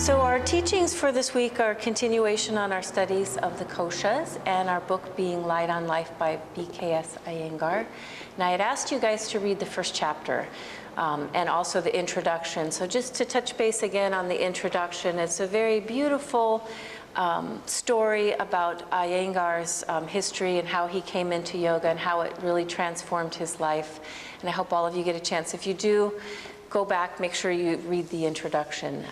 So our teachings for this week are a continuation on our studies of the koshas and our book being Light on Life by B.K.S. Iyengar. And I had asked you guys to read the first chapter and also the introduction. So just to touch base again on the introduction, it's a very beautiful story about Iyengar's history and how he came into yoga and how it really transformed his life. And I hope all of you get a chance. If you do, go back, make sure you read the introduction.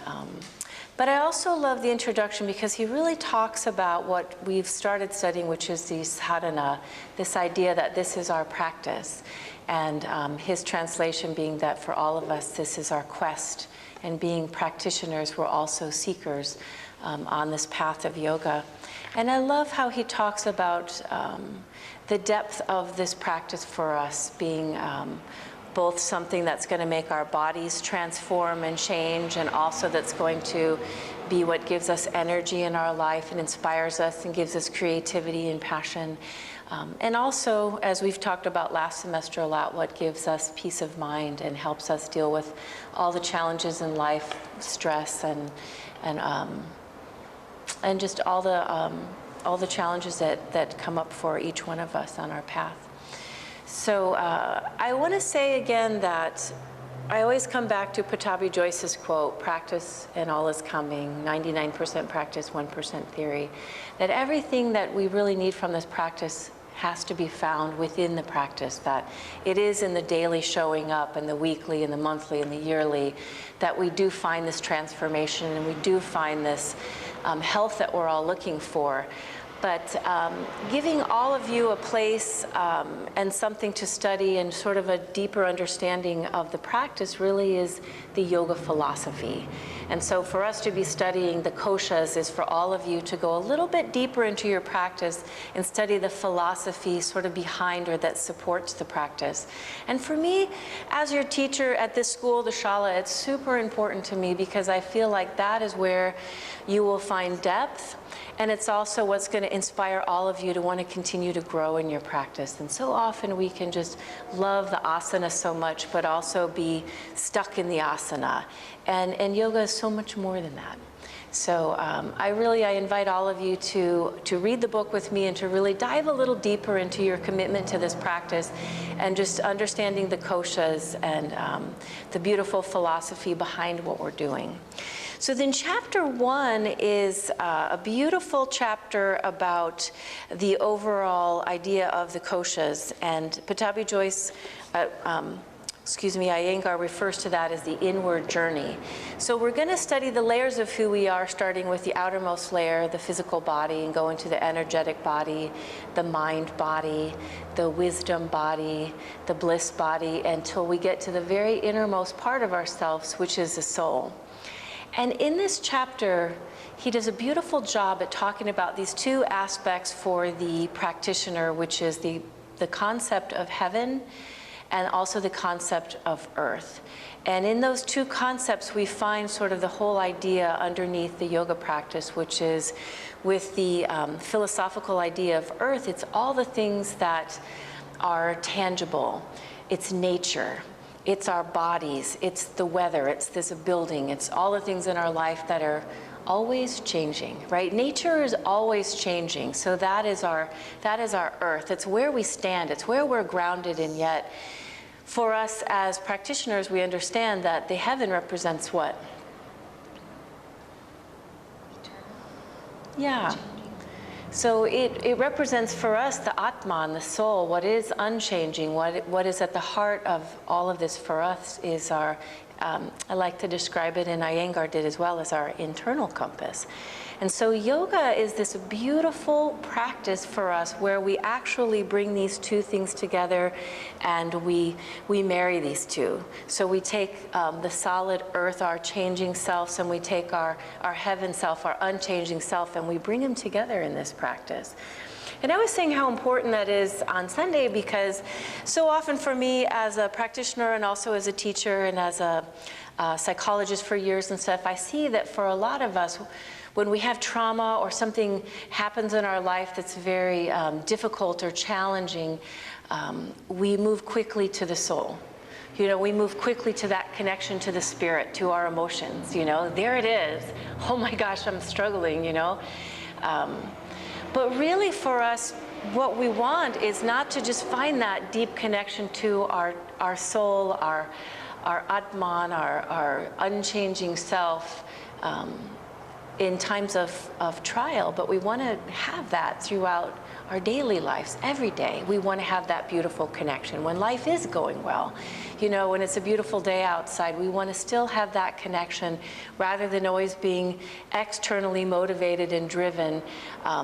But I also love the introduction because he really talks about what we've started studying, which is the sadhana, this idea that this is our practice. And his translation being that for all of us, this is our quest. And being practitioners, we're also seekers on this path of yoga. And I love how he talks about the depth of this practice for us being both something that's going to make our bodies transform and change, and also that's going to be what gives us energy in our life and inspires us and gives us creativity and passion. And also, as we've talked about last semester a lot, what gives us peace of mind and helps us deal with all the challenges in life, stress and just all the challenges that come up for each one of us on our path. So I want to say again that I always come back to Pattabhi Jois's quote, practice and all is coming, 99% practice, 1% theory, that everything that we really need from this practice has to be found within the practice, that it is in the daily showing up and the weekly and the monthly and the yearly that we do find this transformation and we do find this health that we're all looking for. But giving all of you a place and something to study and sort of a deeper understanding of the practice really is the yoga philosophy. And so for us to be studying the koshas is for all of you to go a little bit deeper into your practice and study the philosophy sort of behind or that supports the practice. And for me, as your teacher at this school, the Shala, it's super important to me because I feel like that is where you will find depth. And it's also what's going to inspire all of you to want to continue to grow in your practice. And so often we can just love the asana so much, but also be stuck in the asana. And yoga is so much more than that. So I invite all of you to read the book with me and to really dive a little deeper into your commitment to this practice and just understanding the koshas and the beautiful philosophy behind what we're doing. So then chapter 1 is a beautiful chapter about the overall idea of the koshas. And Pattabhi Jois, Iyengar refers to that as the inward journey. So we're going to study the layers of who we are, starting with the outermost layer, the physical body, and go into the energetic body, the mind body, the wisdom body, the bliss body, until we get to the very innermost part of ourselves, which is the soul. And in this chapter, he does a beautiful job at talking about these two aspects for the practitioner, which is the concept of heaven and also the concept of earth. And in those two concepts, we find sort of the whole idea underneath the yoga practice, which is with the philosophical idea of earth, it's all the things that are tangible. It's nature. It's our bodies, it's the weather, it's this building, it's all the things in our life that are always changing, right? Nature is always changing, so that is our earth. It's where we stand, it's where we're grounded, and yet for us as practitioners, we understand that the heaven represents what? Eternal. Yeah. Changing. So it represents for us the Atman, the soul, what is unchanging, what is at the heart of all of this for us is our, I like to describe it, and Iyengar did as well, as our internal compass. And so yoga is this beautiful practice for us where we actually bring these two things together and we marry these two. So we take the solid earth, our changing selves, and we take our heaven self, our unchanging self, and we bring them together in this practice. And I was saying how important that is on Sunday because so often for me as a practitioner and also as a teacher and as a psychologist for years and stuff, I see that for a lot of us, when we have trauma or something happens in our life that's very difficult or challenging, we move quickly to the soul. You know, we move quickly to that connection to the spirit, to our emotions, you know, there it is. Oh my gosh, I'm struggling, you know. But really for us, what we want is not to just find that deep connection to our soul, our Atman, our unchanging self in times of trial, but we want to have that throughout our daily lives, every day. We want to have that beautiful connection. When life is going well, you know, when it's a beautiful day outside, we want to still have that connection rather than always being externally motivated and driven.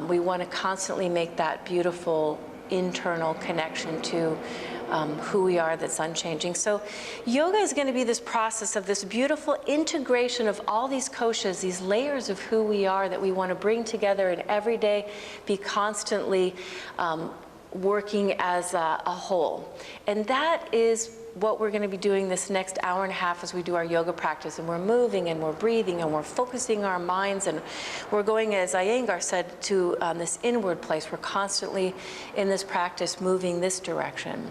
We want to constantly make that beautiful internal connection to who we are that's unchanging. So yoga is going to be this process of this beautiful integration of all these koshas, these layers of who we are that we want to bring together and every day be constantly working as a whole. And that is what we're going to be doing this next hour and a half as we do our yoga practice. And we're moving and we're breathing and we're focusing our minds and we're going, as Iyengar said, to this inward place. We're constantly in this practice moving this direction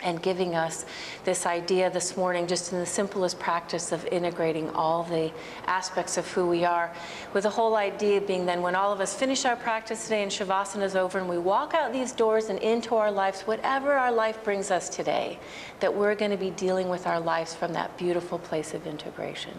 and giving us this idea this morning, just in the simplest practice of integrating all the aspects of who we are, with the whole idea being then when all of us finish our practice today and Shavasana is over and we walk out these doors and into our lives, whatever our life brings us today, that we're going to be dealing with our lives from that beautiful place of integration.